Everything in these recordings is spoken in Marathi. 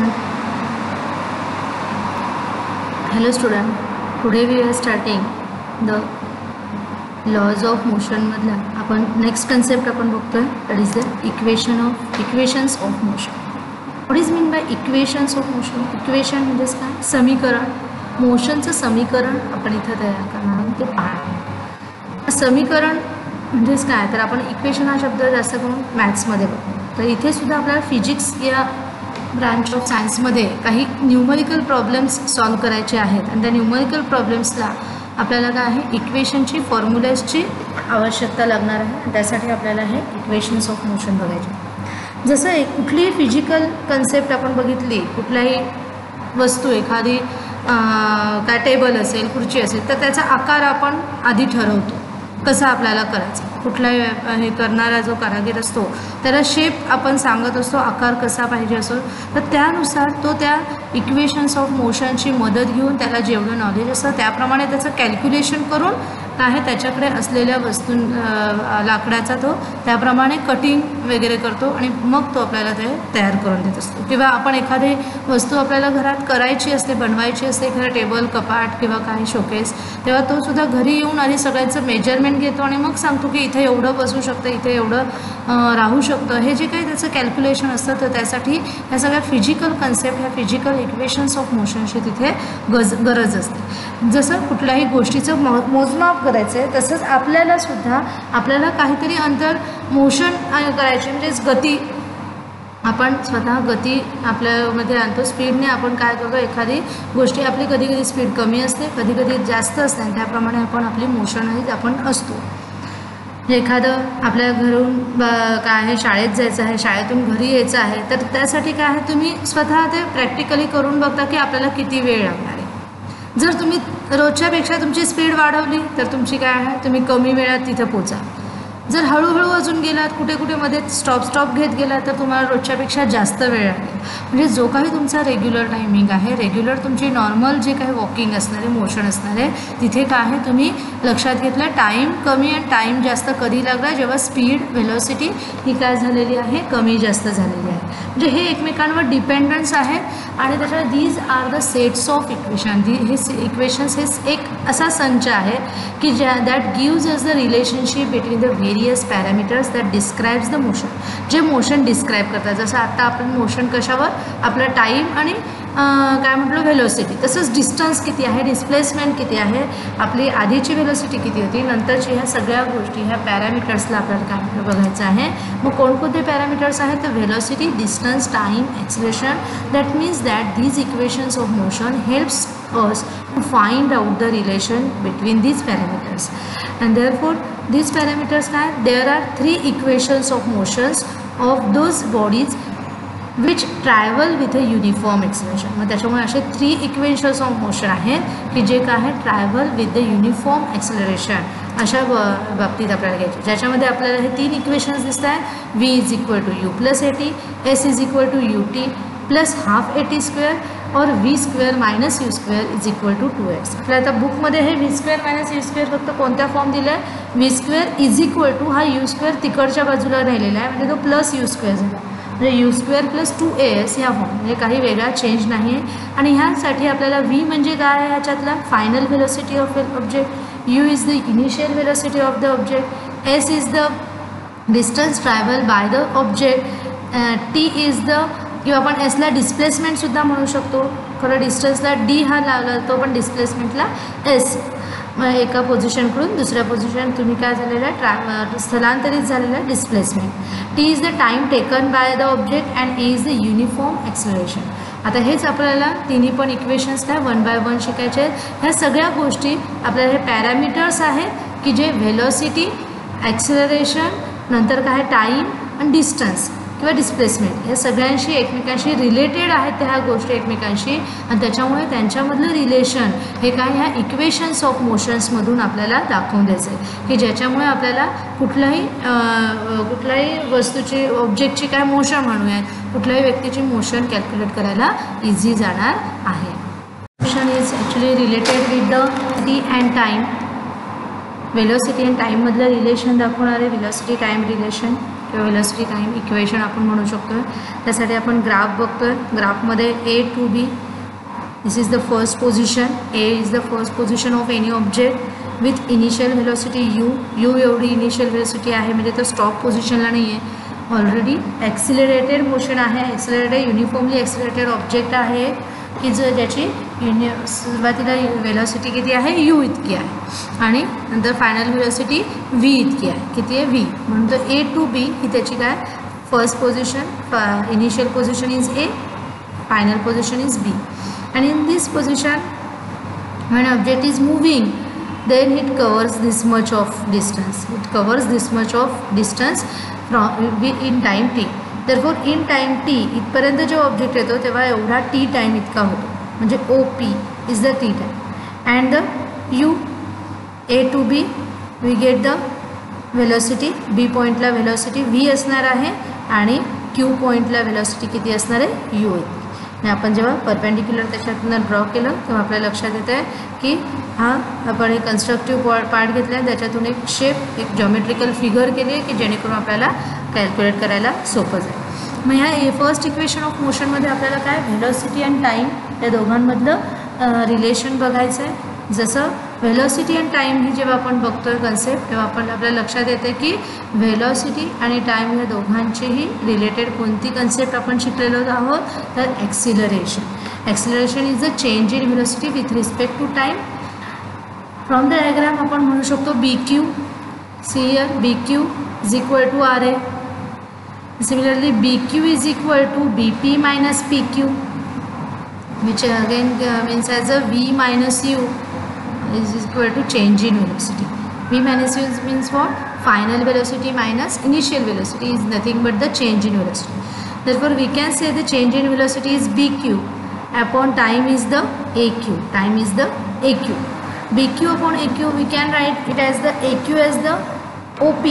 student. Hello student. Today we are starting the laws of motion मधला आपण next concept आपण बघतोय, that is the equations of motion. What is mean by equations of motion? Equation म्हणजे काय? समीकरण. मोशनचं समीकरण आपण इथं तयार करणार आहोत ते पहा. समीकरण म्हणजेच काय, तर आपण इक्वेशन हा शब्द जास्त करून मॅथ्समध्ये बघतो. तर इथे सुद्धा आपल्याला फिजिक्स या ब्रांच ऑफ सायन्समध्ये काही न्यूमरिकल प्रॉब्लेम्स सॉल्व करायचे आहेत आणि त्या न्यूमरिकल प्रॉब्लेम्सला आपल्याला काय आहे, इक्वेशनची फॉर्म्युलाजची आवश्यकता लागणार आहे. त्यासाठी आपल्याला हे इक्वेशन्स ऑफ मोशन बघायचे. जसं एक कुठलीही फिजिकल कन्सेप्ट आपण बघितली, कुठल्याही वस्तू एखादी काय टेबल असेल, खुर्ची असेल, तर त्याचा आकार आपण आधी ठरवतो कसा आपल्याला करायचा. कुठलाही हे करणारा जो कारागीर असतो त्याला शेप आपण सांगत असतो, आकार कसा पाहिजे असो, तर त्यानुसार तो त्या इक्वेशन्स ऑफ मोशनची मदत घेऊन त्याला जेवढं नॉलेज असतं त्याप्रमाणे त्याचं कॅल्क्युलेशन करून काय आहे त्याच्याकडे असलेल्या वस्तू लाकडाचा तो त्याप्रमाणे कटिंग वगैरे करतो आणि मग तो आपल्याला ते तयार करून देत असतो. किंवा आपण एखादी वस्तू आपल्याला घरात करायची असते, बनवायची असते, एखादं टेबल, कपाट किंवा काही शोकेस, तेव्हा तो सुद्धा घरी येऊन आधी सगळ्यांचं मेजरमेंट घेतो आणि मग सांगतो की इथे एवढं बसू शकतं, इथे एवढं राहू शकतं. हे जे काही त्याचं कॅल्क्युलेशन असतं, तर त्यासाठी ह्या सगळ्या फिजिकल कन्सेप्ट, ह्या फिजिकल इक्वेशन्स ऑफ मोशनची तिथे गरज असते. जसं कुठल्याही गोष्टीचं मोजमाप करायचं आहे, तसंच आपल्याला सुद्धा आपल्याला काहीतरी अंतर मोशन करायचे म्हणजेच गती. आपण स्वतः गती आपल्यामध्ये आणतो, स्पीडने आपण काय करतो, एखादी गोष्टी आपली कधी कधी स्पीड कमी असते, कधी कधी जास्त असते आणि त्याप्रमाणे आपण आपली मोशन आपण असतो. एखादं आपल्या घरून काय आहे, शाळेत जायचं आहे, शाळेतून घरी यायचं आहे, तर त्यासाठी काय आहे, तुम्ही स्वतः ते प्रॅक्टिकली करून बघता की आपल्याला किती वेळ लागणार आहे. जर तुम्ही रोजच्यापेक्षा तुमची स्पीड वाढवली तर तुमची काय आहे, तुम्ही कमी वेळात तिथं पोचा. जर हळूहळू अजून गेलात, कुठे कुठे मध्ये स्टॉप घेत गेलात, तर तुम्हाला रोजच्यापेक्षा जास्त वेळ लागेल. म्हणजे जो काही तुमचा रेग्युलर टायमिंग आहे, रेग्युलर तुमची नॉर्मल जे काही वॉकिंग असणारे, मोशन असणारे, तिथे काय आहे तुम्ही लक्षात घेतलं, टाईम कमी आणि टाईम जास्त कधी लागला, जेव्हा स्पीड, व्हेलॉसिटी ही काय झालेली आहे, कमी जास्त झालेली आहे. म्हणजे हे एकमेकांवर डिपेंडन्स आहेत आणि त्याच्यात these are the sets of equation. हे इक्वेशन्स हे एक असा संच आहे की that gives us the relationship between the various parameters that describes the motion. जे मोशन डिस्क्राईब करतात, जसं आत्ता आपण मोशन कशावर, आपला टाईम आणि काय म्हटलं व्हेलॉसिटी, तसंच डिस्टन्स किती आहे, डिस्प्लेसमेंट किती आहे, आपली आधीची व्हेलॉसिटी किती होती, नंतरची, ह्या सगळ्या गोष्टी ह्या पॅरामीटर्सला आपल्याला काय बघायचं आहे. मग कोणकोणते पॅरामीटर्स आहेत, तर velocity, distance, time, acceleration. That means that these equations of motion helps us to find out the relation between these parameters, and therefore these parameters there are three equations of motions of those bodies which travel with a uniform acceleration. मग त्याच्यामुळे असे 3 इक्वेशन्स ऑफ मोशन आहेत की जे काय आहे, travel with the uniform acceleration अशा बाबतीत आपल्याला घ्यायचे. ज्याच्यामध्ये आपल्याला हे 3 इक्वेशन्स दिसत आहेत. v is equal to U plus AT, S is equal to U T plus half AT square or V square minus U square is equal to 2x. आपल्याला आता बुकमध्ये हे V square minus U square फक्त कोणत्या फॉर्म दिला आहे, V square is equal to हा यू स्क्वेअर तिकडच्या बाजूला राहिलेला आहे, म्हणजे तो प्लस यू स्क्वेअर झाला, म्हणजे यू स्क्वेअर प्लस 2as ह्या फॉर्म, म्हणजे काही वेगळा चेंज नाही आहे. आणि ह्यासाठी आपल्याला व्ही म्हणजे काय आहे, ह्याच्यातला final velocity of object, U is the initial velocity of the object, S is the distance travel by the object, T is the, किंवा आपण एसला डिस्प्लेसमेंटसुद्धा म्हणू शकतो. खरं डिस्टन्सला डी हा लागला, तो पण डिस्प्लेसमेंटला एस. एका पोझिशनकडून दुसऱ्या पोझिशन तुम्ही काय झालेलं आहे, स्थलांतरित झालेलं आहे, displacement. T is the time taken by the object and A is the uniform acceleration. आता हेच आपल्याला तिन्ही पण इक्वेशन्स काय 1 बाय 1 शिकायचे आहेत. ह्या सगळ्या गोष्टी आपल्याला हे पॅरामीटर्स आहेत की जे व्हेलॉसिटी, ॲक्सेलरेशन, नंतर काय टाईम आणि डिस्टन्स किंवा डिस्प्लेसमेंट, या सगळ्यांशी एकमेकांशी रिलेटेड आहेत त्या ह्या गोष्टी एकमेकांशी, आणि त्याच्यामुळे त्यांच्यामधलं रिलेशन हे काय ह्या इक्वेशन्स ऑफ मोशन्समधून आपल्याला दाखवून द्यायचं आहे की ज्याच्यामुळे आपल्याला कुठल्याही वस्तूची, ऑब्जेक्टची काय मोशन म्हणूयात, कुठल्याही व्यक्तीची मोशन कॅल्क्युलेट करायला इझी जाणार आहे. Motion is actually related with the T and time. Velocity and टाईममधलं रिलेशन दाखवणारे व्हेलॉसिटी टाईम रिलेशन. किंवा व्हेलॉसिटी टाईम इक्वेशन आपण म्हणू शकतो. त्यासाठी आपण ग्राफ बघतोय. ग्राफमध्ये A to B, this is the first position. A is the first position of any object with initial velocity u एवढी इनिशियल व्हेलॉसिटी आहे, म्हणजे तो स्टॉप पोझिशनला नाही आहे. ऑलरेडी ॲक्सिलरेटेड मोशन आहे, ॲक्सिलरेटेड युनिफॉर्मली ॲक्सिलरेटेड ऑब्जेक्ट आहे की जो ज्याची सुरुवातीला व्हेलॉसिटी किती आहे u इतकी आहे आणि नंतर फायनल व्हेलॉसिटी v इतकी आहे. किती आहे v, म्हणून तो A to B ही त्याची काय first position, initial position is A, final position is B. and in this position when object is moving then it covers this much of distance, from in time t. therefore in time t इथपर्यंत जो ऑब्जेक्ट येतो तेव्हा एवढा t टाइम इतका होतो, म्हणजे OP is the t time and the u A to B we get the velocity. B पॉइंटला व्हेलॉसिटी v असणार आहे आणि Q पॉइंटला व्हेलॉसिटी किती असणार आहे u आहे. आणि आपण जेव्हा परपेंडिक्युलर त्याच्यातून ड्रॉ केलं तेव्हा आपल्या लक्षात येतं आहे की हा आपण एक कन्स्ट्रक्टिव्ह पार्ट घेतला आहे, त्याच्यातून एक शेप, एक जॉमेट्रिकल फिगर केली आहे की जेणेकरून आपल्याला कॅल्क्युलेट करायला सोपं जाईल. मग ह्या फर्स्ट इक्वेशन ऑफ मोशनमध्ये आपल्याला काय व्हेलॉसिटी अँड टाईम या दोघांमधलं रिलेशन बघायचं आहे. जसं व्हेलॉसिटी अँड टाईम ही जेव्हा आपण बघतोय कन्सेप्ट तेव्हा आपल्या लक्षात येते की व्हेलॉसिटी आणि टाईम या दोघांचीही रिलेटेड कोणती कन्सेप्ट आपण शिकलेलो आहोत, तर acceleration. Acceleration is the change in velocity with respect to time. From the diagram आपण म्हणू शकतो BQ, see here BQ is equal to RA. Similarly BQ is equal to BP minus PQ, which again means as a V minus U is equal to change in velocity. V minus U means what? Final velocity minus initial velocity is nothing but the change in velocity. Therefore, we can say the change in velocity is BQ upon time is the AQ. Time is the AQ. BQ upon AQ we can write it as the AQ as the OP.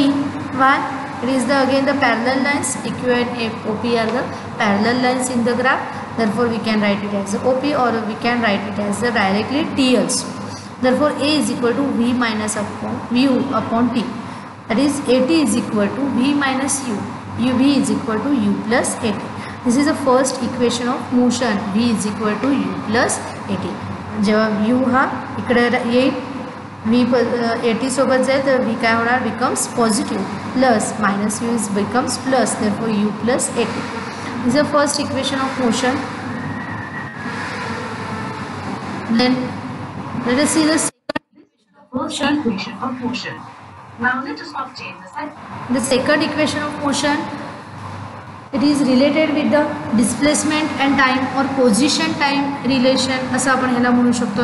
Why? It is the again the parallel lines. AQ and OP are the parallel lines in the graph. Therefore, we can write it as OP or we can write it as the directly T also. Therefore, A is equal to V minus U upon T. That is AT is equal to V minus U. UV is equal to U plus AT. This is the first equation of motion. V is equal to U plus AT. जेव्हा U हा इकडे येईल V AT सोबत जाईल तर V काय होणार, becomes positive, plus minus U is becomes plus, therefore U plus AT. This is the first equation of motion. Then let us see the second equation of motion. Now let us obtain the second equation of motion. It is related with the displacement and time or position time relation असं आपण ह्याला म्हणू शकतो.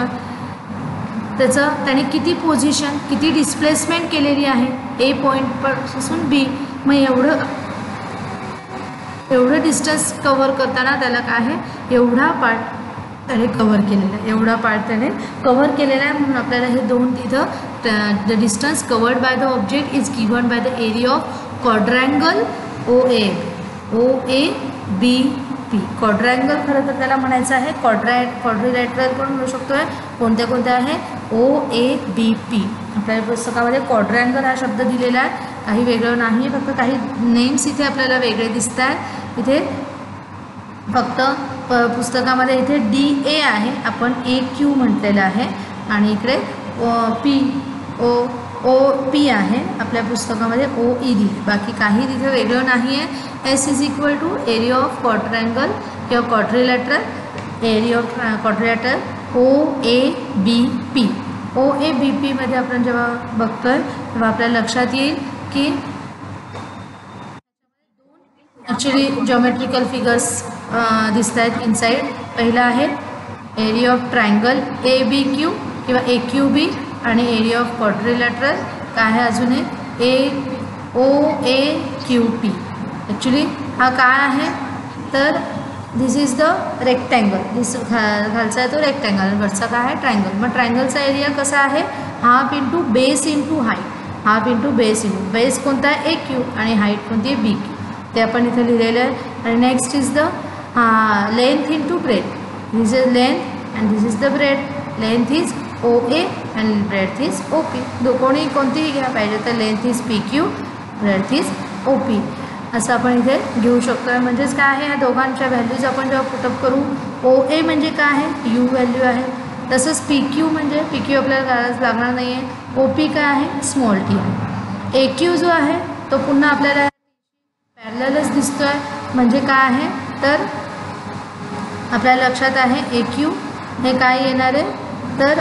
त्याने किती पोझिशन किती डिस्प्लेसमेंट केलेली आहे A पॉईंटपासून B, मग एवढं डिस्टन्स कव्हर करताना त्याला काय आहे एवढा पार्ट त्याने कव्हर केलेला आहे, एवढा पार्ट त्याने कव्हर केलेला आहे. म्हणून आपल्याला हे दोन तिथं the distance covered by the object is given by the area of quadrangle OABP. Quadrangle खरं तर त्याला म्हणायचं आहे क्वाड्रिलॅटरल पण म्हणू शकतोय. कोणत्या कोणत्या आहे OABP. आपल्या पुस्तकामध्ये क्वाड्रँगल हा शब्द दिलेला आहे, काही वेगळं नाही, फक्त काही नेम्स इथे आपल्याला वेगळे दिसत आहेत. इथे फक्त पुस्तकामध्ये इथे DA आहे, आपण AQ म्हटलेलं आहे आणि इकडे OP आहे, आपल्या पुस्तकामध्ये OE दिली, बाकी काही तिथे वेगळं नाही आहे. S is equal to area of quadrangle किंवा quadrilateral, area of quadrilateral OABP. OABP मध्ये आपण जेव्हा बघतोय तेव्हा आपल्याला लक्षात येईल की ॲक्च्युली जॉमेट्रिकल फिगर्स दिसत आहेत इनसाइड. पहिला आहे एरिया ऑफ ट्रायंगल ABQ किंवा AQB आणि एरिया ऑफ क्वाड्रिलॅटरल काय आहे अजून आहे OAQP. ॲक्च्युली हा काय आहे तर दिस इज द रेक्टँगल, दिस खालचा आहे तो रेक्टँगल, वरचा काय आहे ट्रायंगल. मग ट्रायंगलचा एरिया कसा आहे half into base into height, half into base into base कोणता आहे AQ आणि हाईट कोणती आहे BQ, ते आपण इथे लिहिलेलं आहे. आणि next is the length into breadth, this is length and this is the breadth. Length is OA and breadth is OP. कोणीही कोणतीही घ्या पाहिजे तर length is PQ, breadth is OP. असं आपण इथे घेऊ शकतो आहे. म्हणजेच काय आहे, या दोघांच्या व्हॅल्यूज आपण जेव्हा पुटअप करू, OA म्हणजे काय आहे, U व्हॅल्यू आहे. तसंच PQ म्हणजे PQ आपल्याला करायला लागणार नाही आहे. OP काय आहे, स्मॉल t आहे. AQ जो आहे तो पुन्हा आपल्याला पॅरललच दिसतो आहे. म्हणजे काय आहे तर आपल्या लक्षात आहे AQ हे काय येणार आहे तर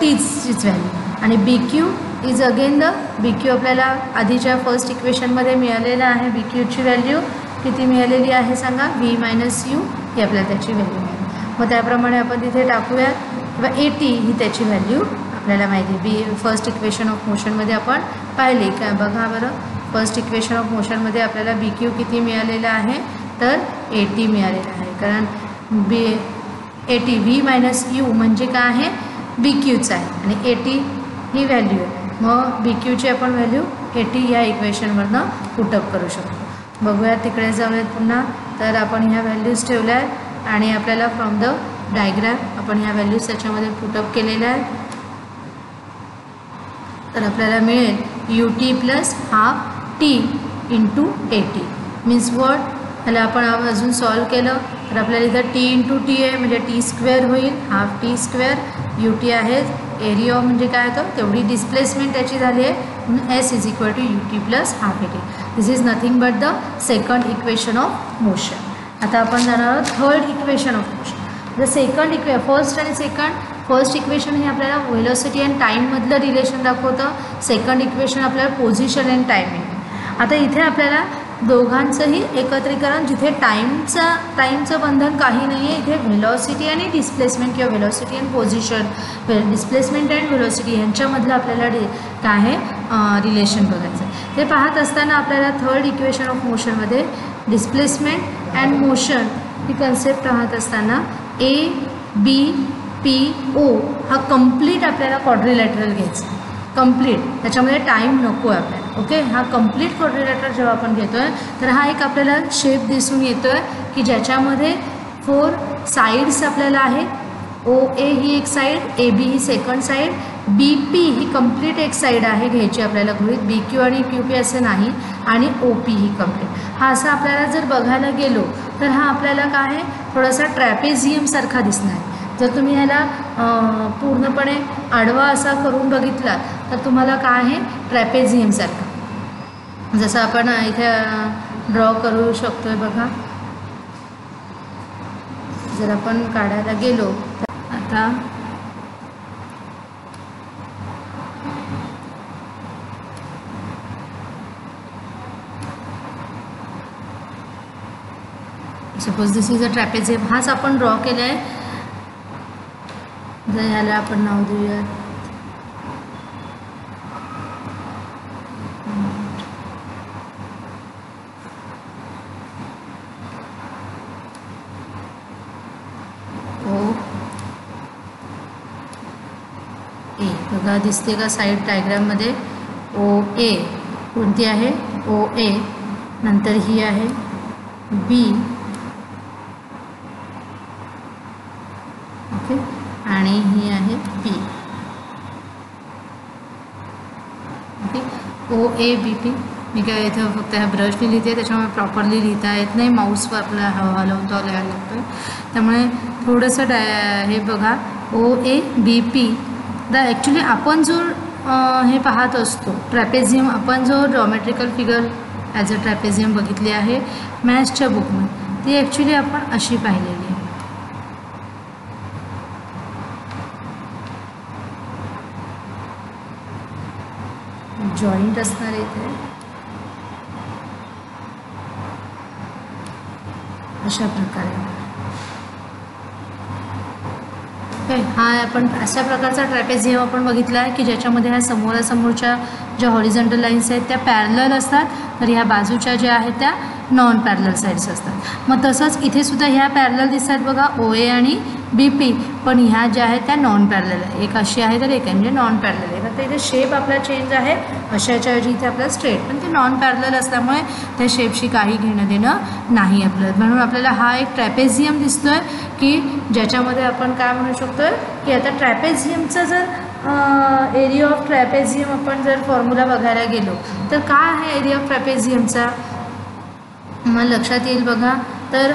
टीचीच व्हॅल्यू, आणि BQ is again the BQ आपल्याला आधीच्या फर्स्ट इक्वेशनमध्ये मिळालेलं आहे. BQची व्हॅल्यू किती मिळालेली आहे सांगा, V मायनस U ही आपल्याला त्याची व्हॅल्यू मिळेल. मग त्याप्रमाणे आपण तिथे टाकूया, किंवा AT ही त्याची व्हॅल्यू आपल्याला माहिती आहे. फर्स्ट इक्वेशन ऑफ मोशनमध्ये आपण पाहिली काय बघा बरं, फर्स्ट इक्वेशन ऑफ मोशनमध्ये आपल्याला BQ किती मिळालेलं आहे तर AT मिळालेलं आहे. कारण AT V मायनस U म्हणजे काय आहे, BQच आहे, आणि AT ही व्हॅल्यू आहे. मग BQची आपण व्हॅल्यू AT या इक्वेशनवरनं पुटअप करू शकतो. बघूया तिकडे जाऊयात पुन्हा. तर आपण ह्या व्हॅल्यूज ठेवल्या आहेत आणि आपल्याला फ्रॉम द डायग्रॅम आपण ह्या व्हॅल्यूज त्याच्यामध्ये पुटअप केलेल्या आहेत. तर आपल्याला मिळेल UT plus half T into AT means what. ह्याला आपण अजून सॉल्व केलं तर आपल्याला इथं T इंटू T आहे म्हणजे T स्क्वेअर होईल, हाफ T स्क्वेअर. UT आहे एरिया म्हणजे काय होतं तेवढी डिस्प्लेसमेंट त्याची झाली आहे, म्हणून S is equal to UT plus half AT. This is nothing but the second equation of motion. आता आपण जाणार आहोत third equation of motion. The second first आणि सेकंड, फर्स्ट इक्वेशन हे आपल्याला व्हेलॉसिटी अँड टाईममधलं रिलेशन दाखवतं. सेकंड इक्वेशन आपल्याला पोझिशन अँड टायमिंग. आता इथे आपल्याला दोघांचंही एकत्रीकरण, जिथे टाईमचं बंधन काही नाही आहे, इथे व्हेलॉसिटी आणि डिस्प्लेसमेंट किंवा velocity and position, displacement and velocity यांच्यामधलं आपल्याला काय आहे रिलेशन बघायचं. ते पाहत असताना आपल्याला थर्ड इक्वेशन ऑफ मोशनमध्ये डिस्प्लेसमेंट अँड मोशन ही कन्सेप्ट पाहत असताना ABPO हा कंप्लीट आपल्याला क्वाड्रिलॅटरल घ्यायचा, कंप्लीट, त्याच्यामध्ये टाईम नको आहे आपल्याला. ओके, हा कंप्लीट क्वाड्रिलॅटरल जेव्हा आपण घेतो आहे तर हा एक आपल्याला शेप दिसून येतो आहे की ज्याच्यामध्ये 4 साईड्स आपल्याला आहे. OA ही एक साईड, AB ही सेकंड साईड, BP ही कंप्लीट एक साईड आहे घ्यायची आपल्याला गृहीत, BQ आणि QP असे नाही, आणि OP ही कंप्लीट. हा असा आपल्याला जर बघायला गेलो तर हा आपल्याला काय आहे थोडासा ट्रॅपेझियमसारखा दिसणार आहे. जर तुम्ही ह्याला पूर्णपणे आडवा असा करून बघितला तर तुम्हाला काय आहे ट्रॅपेझियमसारखा, जसं आपण इथे ड्रॉ करू शकतो आहे बघा. जर आपण काढायला गेलो तर आता suppose this is a trapezium, हाच आपण ड्रॉ केला आहे. जर ह्याला आपण नाव देऊया OA. बघा दिसते का साईड डायग्राममध्ये OA कोणती आहे, OA, नंतर ही आहे B, ओके, आणि ही आहे P. Okay, OABP. मी काय इथं फक्त ह्या ब्रशने लिहिते, त्याच्यामुळे प्रॉपरली लिहिता येत नाही, माऊसवर आपल्याला हलवता लिहायला लागतो, त्यामुळे थोडंसं हे बघा OABP. ॲक्च्युली आपण जो हे पाहत असतो ट्रॅपेझियम, आपण जो geometrical figure as a trapezium बघितली आहे मॅथ्सच्या बुकमध्ये, ती ॲक्च्युली आपण अशी पाहिलेली आहे. जॉईंट असणार इथे अशा प्रकारे. हा आपण अशा प्रकारचा ट्रॅपेझियम आपण बघितला आहे की ज्याच्यामध्ये ह्या समोरासमोरच्या ज्या हॉरिझॉन्टल लाईन्स आहेत त्या पॅरलल असतात, तर ह्या बाजूच्या ज्या आहेत त्या नॉन पॅरलल साईड्स असतात. मग तसंच इथे सुद्धा ह्या पॅरलल दिसतात बघा OA आणि BP, पण ह्या ज्या आहेत त्या नॉन पॅरलल आहे. एक अशी आहे तर एक आहे म्हणजे नॉन पॅरलल आहे. तर इथे शेप आपला चेंज आहे, अशाच्या ऐवजी इथे आपला स्ट्रेट, पण ते नॉन पॅरलल असल्यामुळे त्या शेपशी काही घेणं देणं नाही आपल्याला. म्हणून आपल्याला हा एक ट्रॅपेझियम दिसतोय की ज्याच्यामध्ये आपण काय म्हणू शकतो की आता ट्रॅपेझियमचं जर एरिया ऑफ ट्रॅपेझियम आपण जर फॉर्म्युला बघायला गेलो तर काय आहे एरिया ऑफ ट्रॅपेझियमचा, मग लक्षात येईल बघा. तर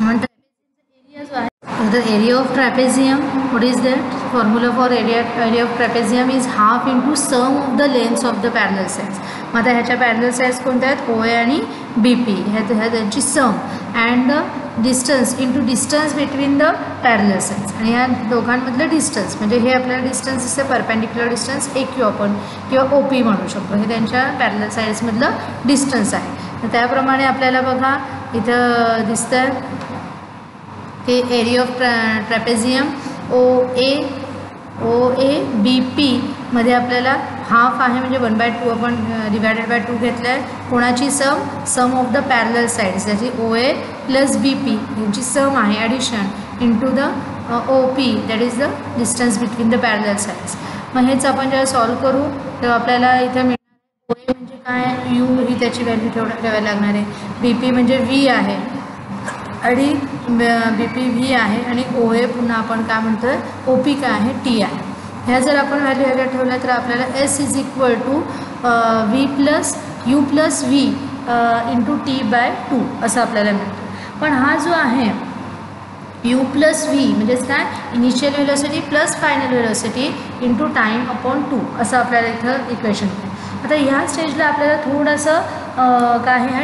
एरिया जो आहे, the area of trapezium, what is that formula for area of trapezium is half into sum of the lengths of the parallel sides. मग आता ह्याच्या पॅरलल साइड्स कोणत्या आहेत, OA आणि BP, ह्याची sum and the distance into distance between the parallel sides. आणि ह्या दोघांमधलं डिस्टन्स म्हणजे हे आपल्याला डिस्टन्स दिसतं परपेंडिक्युलर डिस्टन्स AQ आपण किंवा OP म्हणू शकतो. हे त्यांच्या पॅरलल साइड्समधलं डिस्टन्स आहे. तर त्याप्रमाणे आपल्याला बघा इथं दिसतं की area of trapezium OA BP मध्ये आपल्याला हाफ आहे म्हणजे 1/2 आपण डिवायडेड बाय 2 घेतलं आहे. कोणाची सम ऑफ द पॅरलल साइड्स त्याची OA प्लस BP यांची सम आहे addition into the OP that is the distance between the parallel sides. मग हेच आपण जेव्हा सॉल्व करू तेव्हा आपल्याला इथं मिळणार OA म्हणजे काय, U ही त्याची व्हॅल्यू ठेवायला लागणार आहे. BP म्हणजे V आहे आणि BP V आहे आणि OA पुन्हा आपण काय म्हणतो आहे OP काय आहे T आहे. ह्या जर आपण व्हॅल्यू ह्याच्या ठेवल्या तर आपल्याला S is equal to V plus U plus V into T/2 असं आपल्याला मिळतं. पण हा जो आहे U प्लस V म्हणजेच काय initial velocity plus final velocity into time upon 2 असं आपल्याला इथं इक्वेशन आहे. आता ह्या स्टेजला आपल्याला थोडंसं काय आहे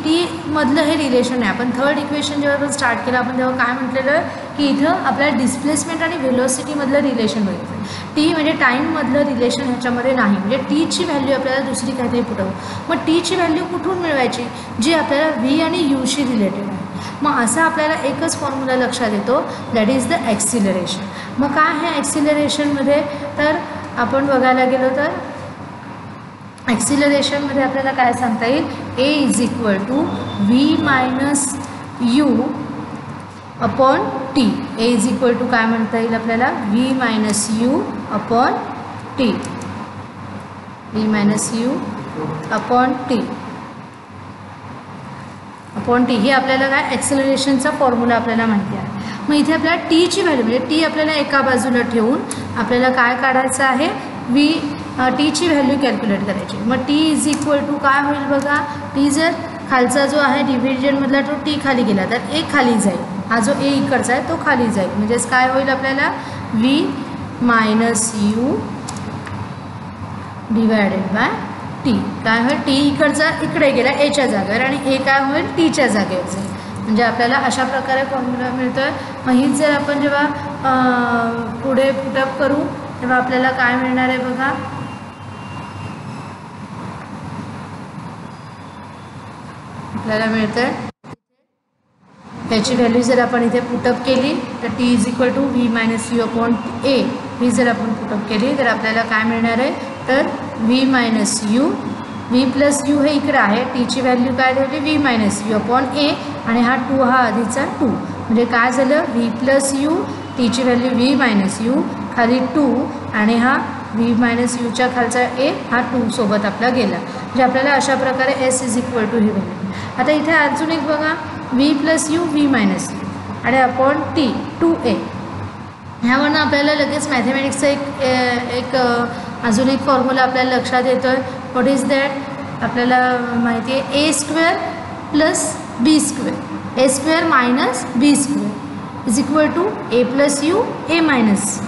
टी मधलं हे रिलेशन आहे. आपण थर्ड इक्वेशन जेव्हा आपण स्टार्ट केलं आपण तेव्हा काय म्हटलेलं की इथं आपल्याला डिस्प्लेसमेंट आणि व्हेलॉसिटीमधलं रिलेशन बघितलं. टी म्हणजे टाईममधलं रिलेशन ह्याच्यामध्ये नाही. म्हणजे टीची व्हॅल्यू आपल्याला दुसरी काहीतरी पुटवू. मग टीची व्हॅल्यू कुठून मिळवायची जी आपल्याला V आणि Uशी रिलेटेड आहे. मग असा आपल्याला एकच फॉर्म्युला लक्षात येतो दॅट इज द ॲक्सिलरेशन. मग काय आहे ॲक्सिलरेशनमध्ये तर आपण बघायला गेलो तर ॲक्सिलरेशनमध्ये आपल्याला काय सांगता येईल A is equal to V minus U upon T. A is equal to काय म्हणता येईल आपल्याला V minus U upon T. V minus U upon T upon T ही आपल्याला काय ॲक्सिलरेशनचा फॉर्म्युला आपल्याला माहिती आहे. मग इथे आपल्याला टीची व्हॅल्यू म्हणजे टी आपल्याला एका बाजूला ठेवून आपल्याला काय काढायचं आहे टीची व्हॅल्यू कॅल्क्युलेट करायची. मग टी इज इक्वल टू काय होईल बघा. टी जर खालचा जो आहे डिव्हिजनमधला तो टी खाली गेला तर ए खाली जाईल. हा जो ए इकडचा आहे तो खाली जाईल. म्हणजेच काय होईल आपल्याला V minus U divided by T. काय होईल टी इकडचा इकडे गेला एच्या जागेवर आणि ए काय होईल टीच्या जागेवर जाईल. म्हणजे आपल्याला अशा प्रकारे फॉर्म्युला मिळतो आहे. मग हीच जर आपण जेव्हा पुढे पुटअप करू तेव्हा आपल्याला काय मिळणार आहे बघा. आपल्याला मिळतं आहे याची व्हॅल्यू जर आपण इथे पुटअप केली तर T is equal to V minus U upon A ही जर आपण पुटअप केली तर आपल्याला काय मिळणार आहे तर V minus U V plus U हे इकडे आहे. टीची व्हॅल्यू काय ठेवली V minus U upon A आणि हा 2 हा आधीचा 2 म्हणजे काय झालं V प्लस U टीची व्हॅल्यू V मायनस U खाली 2 आणि हा V मायनस Uच्या खालचा A हा 2 सोबत आपला गेला. म्हणजे आपल्याला अशा प्रकारे S इज इक्वल टू ही व्हॅल्यू. आता इथे अजून एक बघा V plus U V minus U आणि अपॉन T 2A. ह्यावरनं आपल्याला लगेच मॅथमॅटिक्सचा एक अजून एक फॉर्म्युला आपल्याला लक्षात येतो आहे. व्हॉट इज दॅट आपल्याला माहिती आहे A square plus B square A square minus B square is equal to A plus U A minus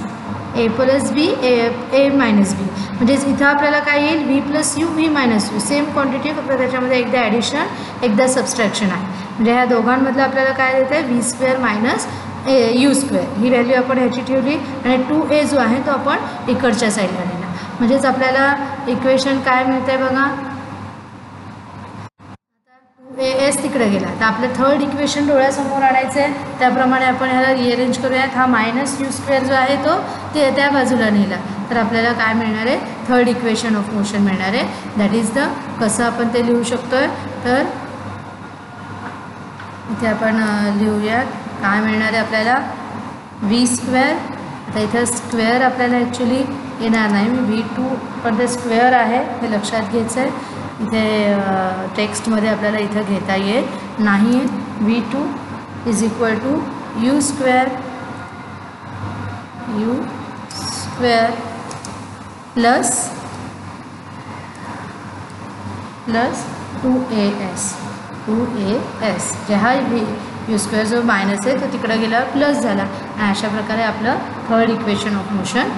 A plus B A minus B. म्हणजेच इथं आपल्याला काय येईल V plus U V minus U same quantity फक्त त्याच्यामध्ये एकदा ॲडिशन एकदा सबस्ट्रॅक्शन आहे. म्हणजे ह्या दोघांमधलं आपल्याला काय देतं आहे V square minus U square ही व्हॅल्यू आपण ह्याची ठेवली आणि 2A जो आहे तो आपण इकडच्या साईडला नेला. म्हणजेच आपल्याला इक्वेशन काय मिळतं आहे बघा. S तिकडे गेला तर आपलं थर्ड इक्वेशन डोळ्यासमोर आणायचं आहे. त्याप्रमाणे आपण ह्याला रिअरेंज करूयात. हा मायनस U स्क्वेअर जो आहे तो त्या बाजूला नेला तर आपल्याला काय मिळणार आहे थर्ड इक्वेशन ऑफ मोशन मिळणार आहे. दॅट इज द कसं आपण ते लिहू शकतो आहे तर इथे आपण लिहूयात काय मिळणार आहे आपल्याला V स्क्वेअर. आता इथं स्क्वेअर आपल्याला ॲक्च्युली येणार नाही V2 पण ते स्क्वेअर आहे हे लक्षात घ्यायचं आहे. इथे टेक्स्टमध्ये आपल्याला इथं घेता येत नाही आहे. V2 is equal to U square plus 2as जे हा यू स्क्वेअर जो मायनस आहे तो तिकडं गेला प्लस झाला आणि अशा प्रकारे आपलं थर्ड इक्वेशन ऑफ मोशन